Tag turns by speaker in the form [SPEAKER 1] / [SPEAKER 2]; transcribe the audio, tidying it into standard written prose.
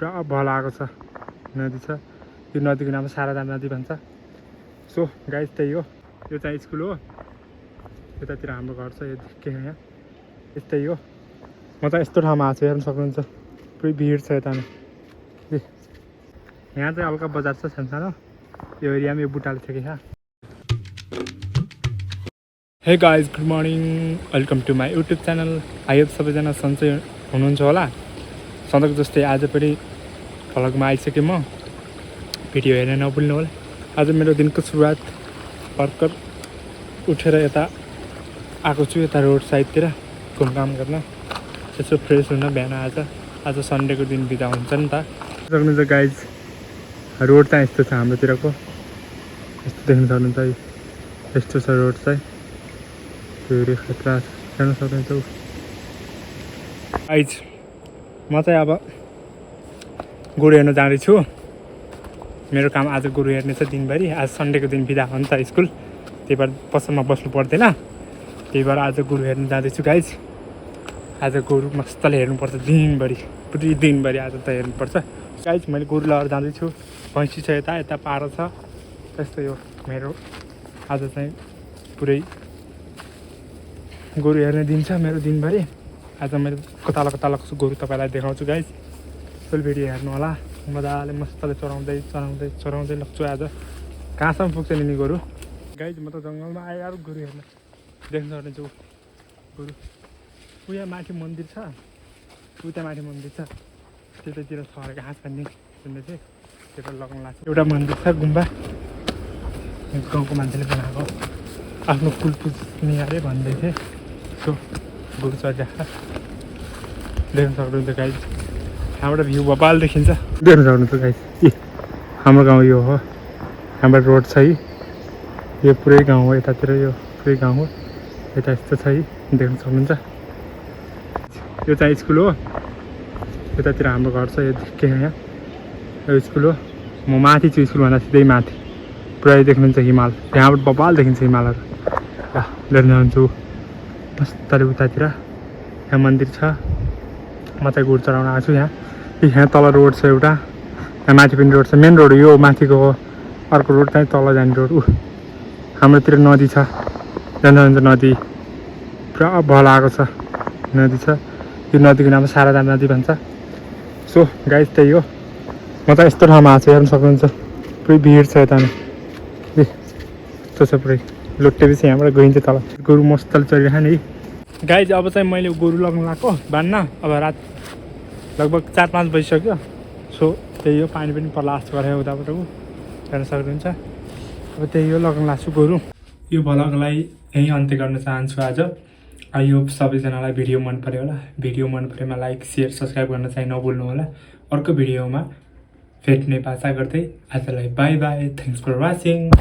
[SPEAKER 1] पुरा भल आएको छ नदी छ यो नदीको नाम शारदा नदी भन्छ सो गाइस त्यही हो यो चाहिँ स्कुल हो यतातिर हाम्रो घर छ यो के यहाँ यस्तै हो म त यस्तो ठाउँमा आएको छु हेर्न सक्नुहुन्छ पुरै भिड छ यता यहाँ चाहिँ हल्का बजार छ सानो यो एरियामा यो बुट्टाले थियो कि यहाँ hey guys good morning welcome to my YouTube channel I hope सबैजना सन्चै हुनुहुन्छ होला सधैँको जस्तै आज पनि भ्लगमा आइसकेँ म भिडियो हेर्न नभुल्नु होला आज मेरो दिनको सुरुवात भर्खर उठेर यता आएको छु यता रोड साइडतिर घुमघाम गर्न यसो फ्रेस हुन बिहान आज सन्डेको दिन बिदा हुन्छ नि त सक्नुहुन्छ गाइज रोड चाहिँ यस्तो छ हाम्रोतिरको यस्तो देख्न सक्नुहुन्छ यस्तो छ रोड चाहिँ त्यो खतरा हेर्न सक्नुहुन्छ गाइज म चाहिँ अब गोरु हेर्न जाँदैछु मेरो काम आज गोरु हेर्ने छ दिनभरि आज सन्डेको दिन बिदा हो नि त स्कुल त्यही भएर पसलमा बस्नु पर्दैन त्यही भएर आज गोरु हेर्न जाँदैछु गाइज आज गोरु मस्तले हेर्नुपर्छ दिनभरि पुरै दिनभरि आज त हेर्नुपर्छ गाइज मैले गोरु लगाएर जाँदैछु भैँसी छ यता पारो छ त्यस्तै हो मेरो आज चाहिँ पुरै गोरु हेर्ने दिन छ मेरो दिनभरि आज मैले कता गोरु तपाईँलाई देखाउँछु गाइज फुल भिडियो हेर्नु होला मजाले मस्तले चराउँदै लग्छु आज कहाँसम्म पुग्छ नि गोरु गाइज म त जङ्गलमा आएँ यार गोरु हेर्न देख्न सक्नुहुन्छ गोरु उयो माथि मन्दिर छ उता माथि मन्दिर छ त्यतातिर सरेको घाँस खाने सुन्दै थिएँ त्यता लगाउनु लाग्छ एउटा मन्दिर छ गुम्बा गाउँको मान्छेले बनाएको आफ्नो कुल पुज्ने अरे भन्दै थिएँ सो गोरु चढिरहेको देख्न सक्नुहुन्छ गाइज यहाँबाट भ्यू भोपाल देखिन्छ देख्न सक्नुहुन्छ गाइज हाम्रो गाउँ यो हो हाम्रो रोड छ यो पुरै गाउँ हो यतातिर यो पुरै गाउँ हो यता यस्तो छ देख्न सक्नुहुन्छ यो चाहिँ स्कुल हो यतातिर हाम्रो घर छ यो के यहाँ यो स्कुल हो म माथि छु स्कुलभन्दा सिधै माथि पुरै देख्नुहुन्छ हिमाल यहाँबाट बबाल देखिन्छ हिमालहरू देख्न सक्छु मस्तले उतातिर यहाँ मन्दिर छ म चाहिँ गोरु चढाउन आएको छु यहाँ तल रोड छ एउटा यहाँ माथि पनि रोड छ मेन रोड यो माथिको हो अर्को रोड चाहिँ तल जाने रोड हाम्रोतिर नदी छ जान्छ नदी पुरा भल आएको छ नदी छ यो नदीको नाम शारदा नदी भन्छ सो गाइस त्यही हो म त यस्तो ठाउँमा आएको छु हेर्न सक्नुहुन्छ पुरै भिड छ यता यस्तो छ पुरै लोटेपछि यहाँबाट गइन्छ तल गोरु मस्तले चढिरहेको नि गाइज अब चाहिँ मैले गोरु लगाउनु लगाएको बान्न अब रात लगभग 4-5 बजिसक्यो सो त्यही हो पानी पनि पर्ला आस्तो गरेँ उताबाट हेर्न सक्नुहुन्छ अब त्यही हो लगाउनु लाग्छु गोरु यो भ्लगलाई यहीँ अन्त्य गर्न चाहन्छु आज आई होप सबैजनालाई भिडियो मन पऱ्यो होला भिडियो मन परेमा लाइक सेयर सब्सक्राइब गर्न चाहिँ नभुल्नु होला अर्को भिडियोमा भेट्ने बाचा गर्दै आजलाई bye bye thanks for watching